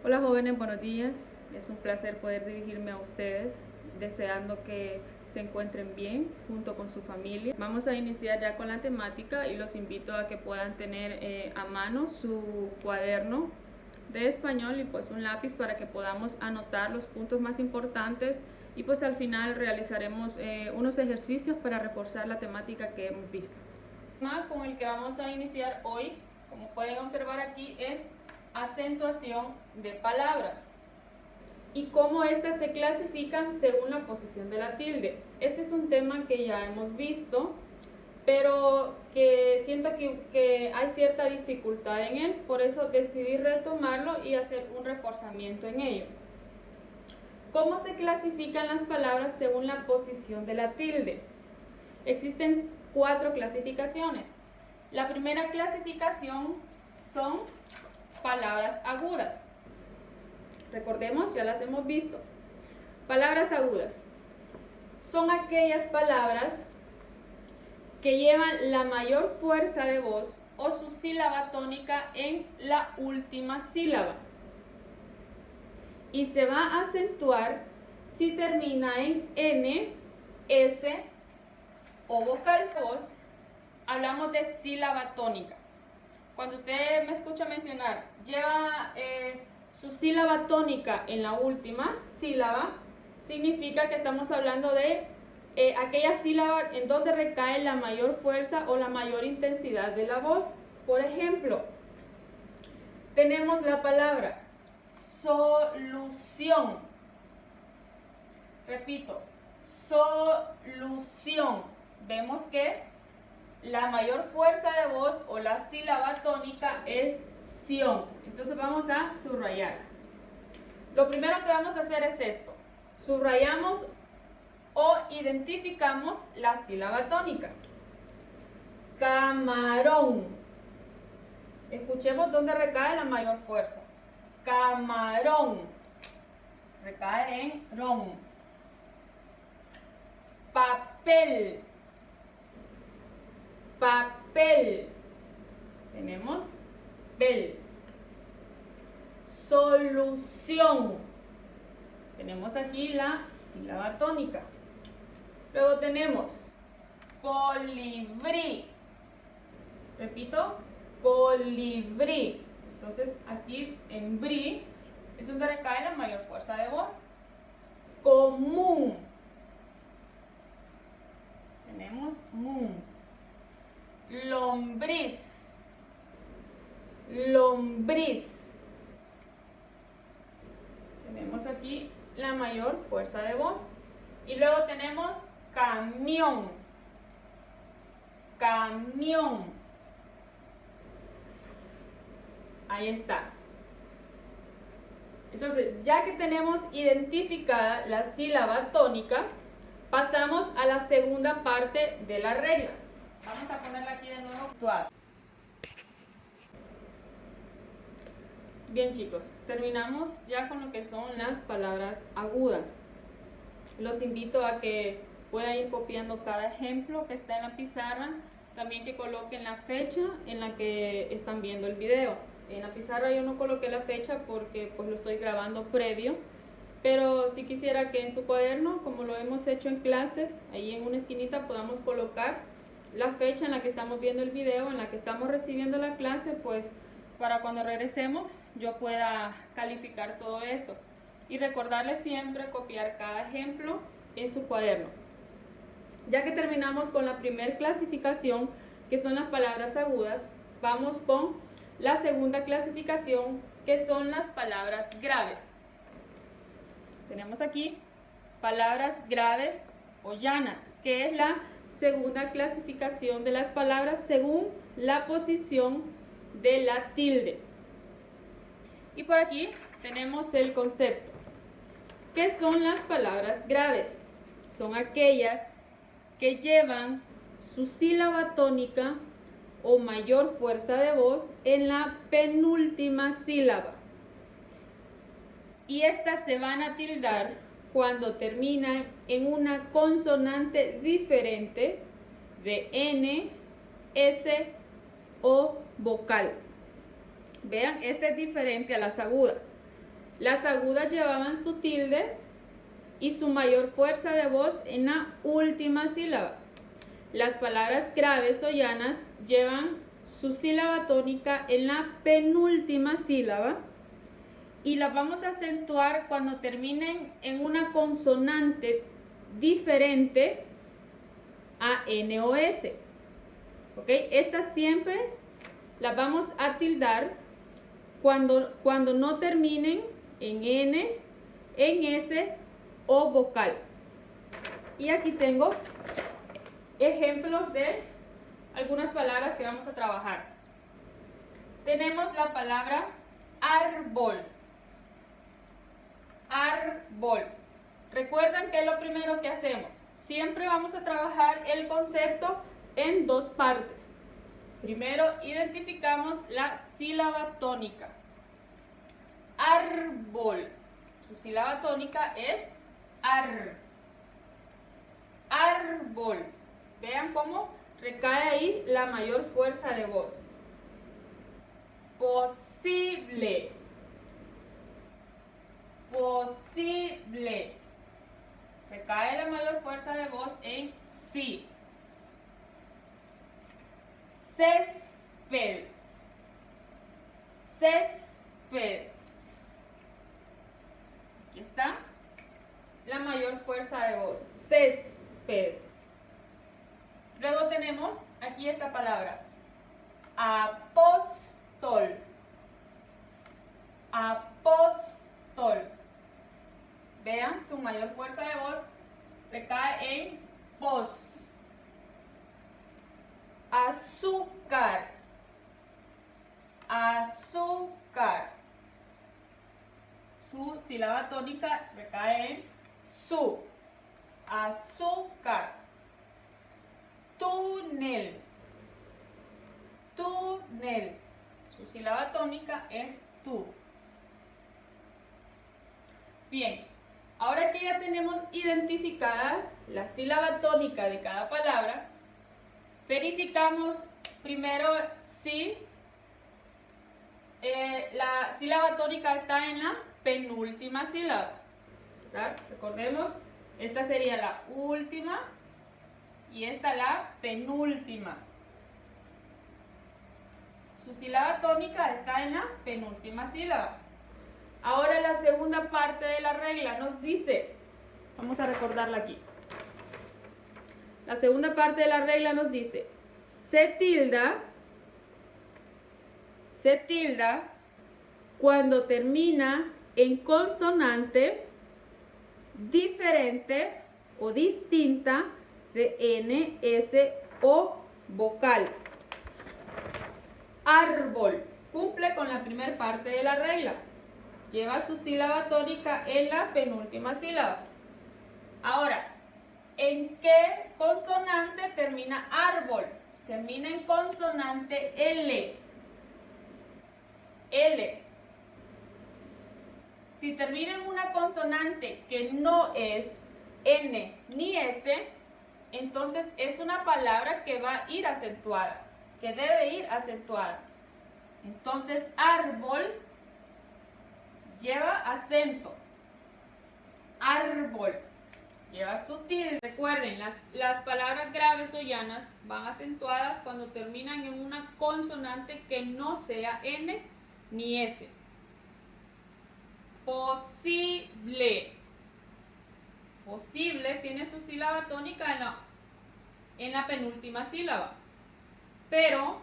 Hola jóvenes, buenos días. Es un placer poder dirigirme a ustedes, deseando que se encuentren bien junto con su familia. Vamos a iniciar ya con la temática y los invito a que puedan tener a mano su cuaderno de español y pues un lápiz para que podamos anotar los puntos más importantes y pues al final realizaremos unos ejercicios para reforzar la temática que hemos visto. El tema con el que vamos a iniciar hoy, como pueden observar aquí, es acentuación de palabras y cómo estas se clasifican según la posición de la tilde. Este es un tema que ya hemos visto, pero que siento que hay cierta dificultad en él, por eso decidí retomarlo y hacer un reforzamiento en ello. ¿Cómo se clasifican las palabras según la posición de la tilde? Existen 4 clasificaciones. La primera clasificación son palabras agudas. Recordemos, ya las hemos visto. Palabras agudas son aquellas palabras que llevan la mayor fuerza de voz o su sílaba tónica en la última sílaba y se va a acentuar si termina en N, S o vocal de voz. Hablamos de sílaba tónica. Cuando usted me escucha mencionar, lleva su sílaba tónica en la última sílaba, significa que estamos hablando de aquella sílaba en donde recae la mayor fuerza o la mayor intensidad de la voz. Por ejemplo, tenemos la palabra solución. Repito, solución. Vemos que la mayor fuerza de voz o la sílaba tónica es sion. Entonces vamos a subrayar. Lo primero que vamos a hacer es esto. Subrayamos o identificamos la sílaba tónica. Camarón. Escuchemos dónde recae la mayor fuerza. Camarón. Recae en ron. Papel. Papel. Tenemos bel. Solución. Tenemos aquí la sílaba tónica. Luego tenemos colibrí. Repito, colibrí. Entonces aquí en brí es donde recae la mayor fuerza de voz. Común. Tenemos mun. Lombriz. Lombriz. Tenemos aquí la mayor fuerza de voz. Y luego tenemos camión. Camión. Ahí está. Entonces, ya que tenemos identificada la sílaba tónica, pasamos a la segunda parte de la regla. Vamos a ponerla aquí de nuevo. Bien chicos, terminamos ya con lo que son las palabras agudas. Los invito a que puedan ir copiando cada ejemplo que está en la pizarra, también que coloquen la fecha en la que están viendo el video. En la pizarra yo no coloqué la fecha porque pues lo estoy grabando previo, pero si quisiera que en su cuaderno, como lo hemos hecho en clase, ahí en una esquinita podamos colocar la fecha en la que estamos viendo el video, en la que estamos recibiendo la clase, pues para cuando regresemos yo pueda calificar todo eso. Y recordarles siempre copiar cada ejemplo en su cuaderno. Ya que terminamos con la primera clasificación, que son las palabras agudas, vamos con la segunda clasificación, que son las palabras graves. Tenemos aquí palabras graves o llanas, que es la segunda clasificación de las palabras según la posición de la tilde. Y por aquí tenemos el concepto. ¿Qué son las palabras graves? Son aquellas que llevan su sílaba tónica o mayor fuerza de voz en la penúltima sílaba. Y estas se van a tildar cuando terminan en una consonante diferente de N, S o vocal. Vean, este es diferente a las agudas. Las agudas llevaban su tilde y su mayor fuerza de voz en la última sílaba. Las palabras graves o llanas llevan su sílaba tónica en la penúltima sílaba y las vamos a acentuar cuando terminen en una consonante diferente a N o S. ¿Ok? Estas siempre las vamos a tildar cuando no terminen en N, en S o vocal. Y aquí tengo ejemplos de algunas palabras que vamos a trabajar. Tenemos la palabra árbol. Árbol. Recuerden que es lo primero que hacemos. Siempre vamos a trabajar el concepto en dos partes. Primero identificamos la sílaba tónica. Árbol. Su sílaba tónica es ar. Árbol. Vean cómo recae ahí la mayor fuerza de voz. Posible. Posible. Recae la mayor fuerza de voz en sí. Césped. Césped. Aquí está la mayor fuerza de voz. Césped. Luego tenemos aquí esta palabra. Apóstol. Apóstol. Vean, su mayor fuerza de voz recae en pos. Azúcar. Azúcar. Su sílaba tónica recae en su. Azúcar. Túnel. Túnel. Su sílaba tónica es tu. Bien, ahora que ya tenemos identificada la sílaba tónica de cada palabra, verificamos primero si la sílaba tónica está en la penúltima sílaba. ¿Verdad? Recordemos, esta sería la última y esta la penúltima. Su sílaba tónica está en la penúltima sílaba. Ahora la segunda parte de la regla nos dice, vamos a recordarla aquí. La segunda parte de la regla nos dice, se tilda cuando termina en consonante diferente o distinta de N, S o vocal. Árbol cumple con la primera parte de la regla. Lleva su sílaba tónica en la penúltima sílaba. Ahora, ¿en qué consonante termina árbol? Termina en consonante L. L. Si termina en una consonante que no es N ni S, entonces es una palabra que va a ir acentuada, que debe ir acentuada. Entonces, árbol lleva acento. Árbol lleva su tilde. Recuerden, las palabras graves o llanas van acentuadas cuando terminan en una consonante que no sea N ni S. Posible. Posible tiene su sílaba tónica en la penúltima sílaba, pero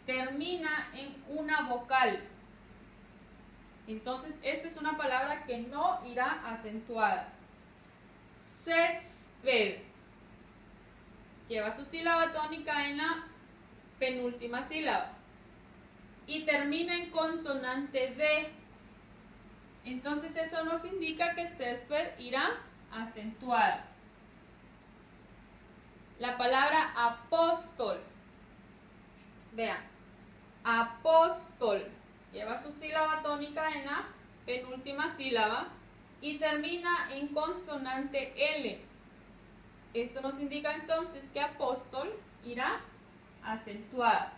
termina en una vocal. Entonces, esta es una palabra que no irá acentuada. Césped. Lleva su sílaba tónica en la penúltima sílaba y termina en consonante D. Entonces, eso nos indica que césped irá acentuada. La palabra apóstol. Vean, apóstol. Lleva su sílaba tónica en la penúltima sílaba y termina en consonante L. Esto nos indica entonces que apóstol irá acentuada.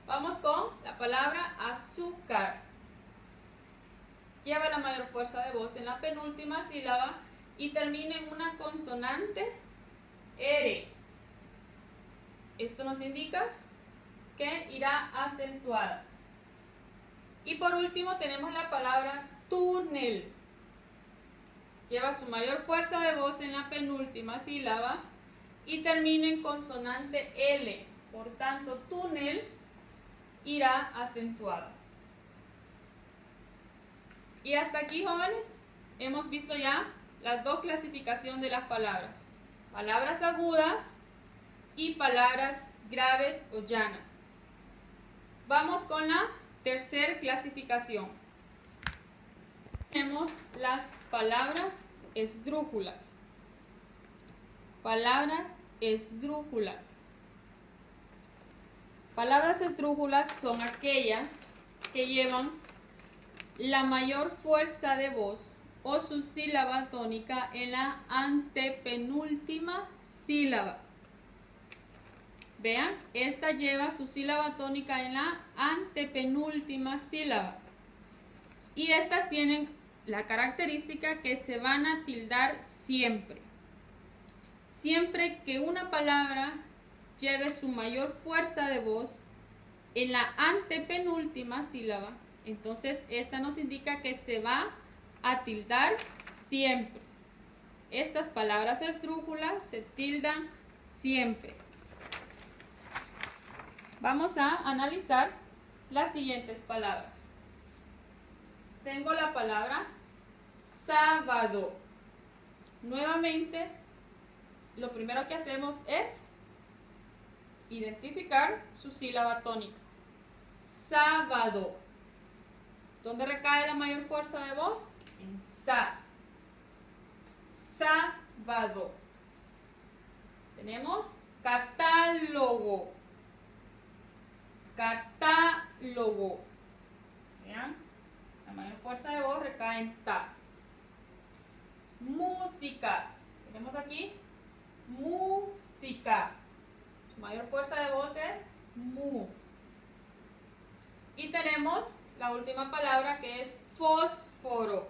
Vamos con la palabra azúcar. mayor fuerza de voz en la penúltima sílaba y termine en una consonante R. Esto nos indica que irá acentuada. Y por último tenemos la palabra túnel. Lleva su mayor fuerza de voz en la penúltima sílaba y termina en consonante L. Por tanto, túnel irá acentuado. Y hasta aquí, jóvenes, hemos visto ya las dos clasificaciones de las palabras. Palabras agudas y palabras graves o llanas. Vamos con la tercera clasificación. Tenemos las palabras esdrújulas. Palabras esdrújulas. Palabras esdrújulas son aquellas que llevan la mayor fuerza de voz o su sílaba tónica en la antepenúltima sílaba. Vean, esta lleva su sílaba tónica en la antepenúltima sílaba. Y estas tienen la característica que se van a tildar siempre. Siempre que una palabra lleve su mayor fuerza de voz en la antepenúltima sílaba, entonces esta nos indica que se va a tildar siempre. Estas palabras esdrújulas se tildan siempre. Vamos a analizar las siguientes palabras. Tengo la palabra sábado. Nuevamente, lo primero que hacemos es identificar su sílaba tónica. Sábado. ¿Dónde recae la mayor fuerza de voz? En sa. Sábado. Tenemos catálogo. Catálogo. Vean, la mayor fuerza de voz recae en ta. Música. Tenemos aquí música. Su mayor fuerza de voz es mu. Y tenemos la última palabra que es fósforo.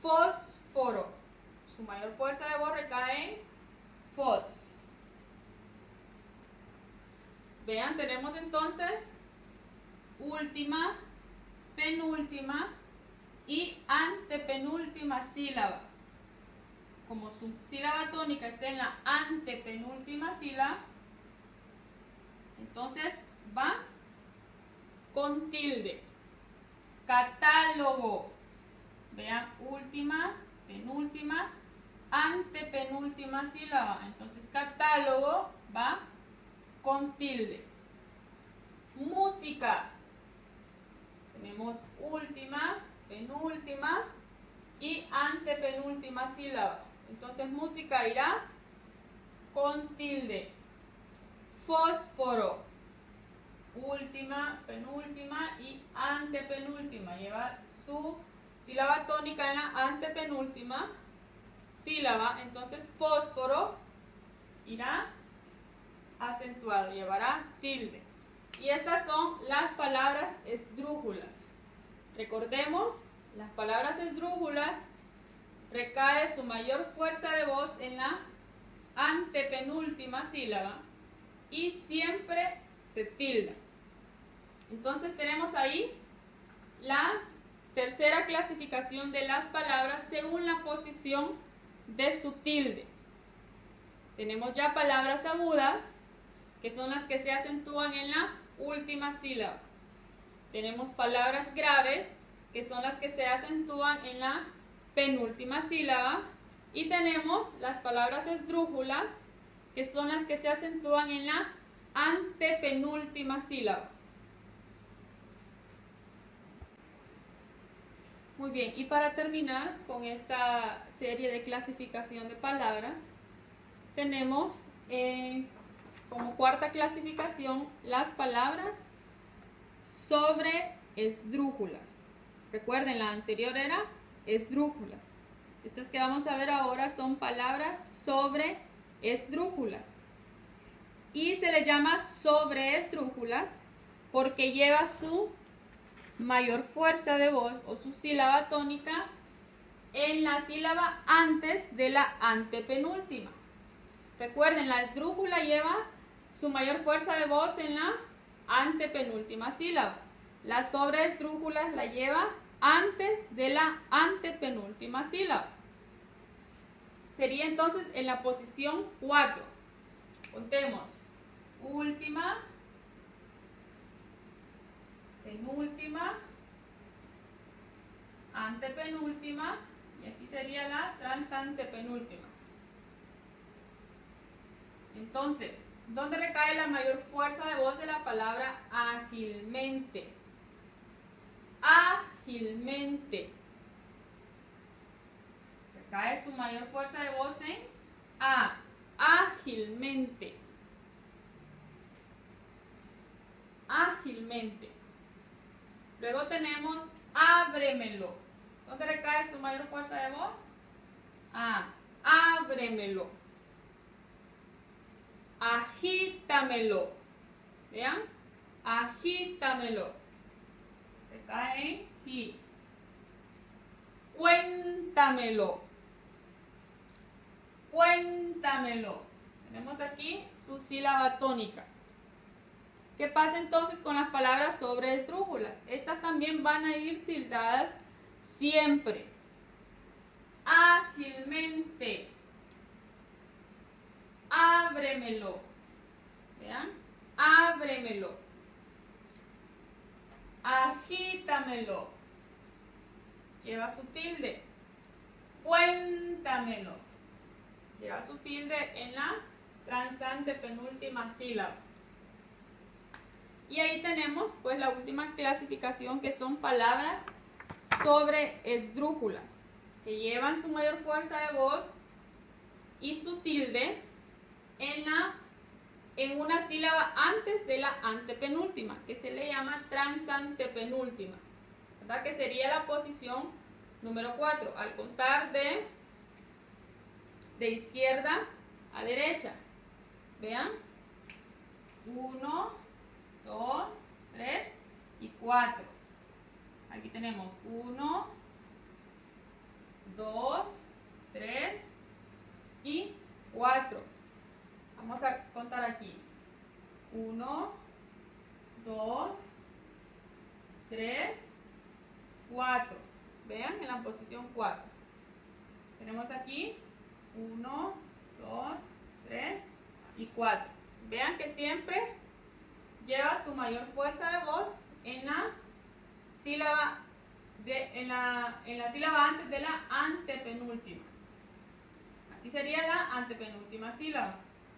Fósforo. Su mayor fuerza de voz recae en fos. Vean, tenemos entonces última, penúltima y antepenúltima sílaba. Como su sílaba tónica está en la antepenúltima sílaba, entonces va con tilde. Catálogo. Vean, última, penúltima, antepenúltima sílaba. Entonces catálogo va con tilde. Música. Tenemos última, penúltima y antepenúltima sílaba. Entonces música irá con tilde. Fósforo. Última, penúltima y antepenúltima. Lleva su sílaba tónica en la antepenúltima sílaba. Entonces fósforo irá acentuado, llevará tilde. Y estas son las palabras esdrújulas. Recordemos, las palabras esdrújulas recae su mayor fuerza de voz en la antepenúltima sílaba y siempre se tilda. Entonces tenemos ahí la tercera clasificación de las palabras según la posición de su tilde. Tenemos ya palabras agudas, que son las que se acentúan en la última sílaba. Tenemos palabras graves, que son las que se acentúan en la penúltima sílaba. Y tenemos las palabras esdrújulas, que son las que se acentúan en la antepenúltima sílaba. Muy bien, y para terminar con esta serie de clasificación de palabras, tenemos como cuarta clasificación las palabras sobreesdrújulas. Recuerden, la anterior era esdrújulas. Estas que vamos a ver ahora son palabras sobreesdrújulas. Y se le llama sobreesdrújulas porque lleva su mayor fuerza de voz o su sílaba tónica en la sílaba antes de la antepenúltima. Recuerden, la esdrújula lleva su mayor fuerza de voz en la antepenúltima sílaba. La sobreesdrújula la lleva antes de la antepenúltima sílaba. Sería entonces en la posición 4. Contemos. Última, penúltima, antepenúltima, y aquí sería la transantepenúltima. Entonces, ¿dónde recae la mayor fuerza de voz de la palabra ágilmente? Ágilmente. Recae su mayor fuerza de voz en A. Ágilmente. Ágilmente. Luego tenemos ábremelo. ¿Dónde recae su mayor fuerza de voz? A. Ábremelo. Agítamelo. ¿Vean? Agítamelo. Recae en G. Cuéntamelo. Cuéntamelo. Tenemos aquí su sílaba tónica. ¿Qué pasa entonces con las palabras sobreesdrújulas? Estas también van a ir tildadas siempre. Ágilmente. Ábremelo. ¿Vean? Ábremelo. Agítamelo. Lleva su tilde. Cuéntamelo. Lleva su tilde en la transantepenúltima sílaba. Y ahí tenemos pues la última clasificación, que son palabras sobreesdrújulas, que llevan su mayor fuerza de voz y su tilde en una sílaba antes de la antepenúltima, que se le llama transantepenúltima, ¿verdad? Que sería la posición número 4, al contar de izquierda a derecha. Vean, 1, 2, 3 y 4. Aquí tenemos 1, 2, 3 y 4. Vamos a contar aquí. 1, 2, 3, 4. Vean, en la posición 4. Tenemos aquí 1, 2, 3 y 4. Vean que siempre lleva su mayor fuerza de voz en la sílaba antes de la antepenúltima. Aquí sería la antepenúltima sílaba.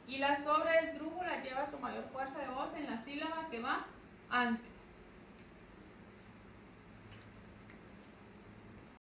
Y la sobreesdrújula lleva su mayor fuerza de voz en la sílaba que va antes.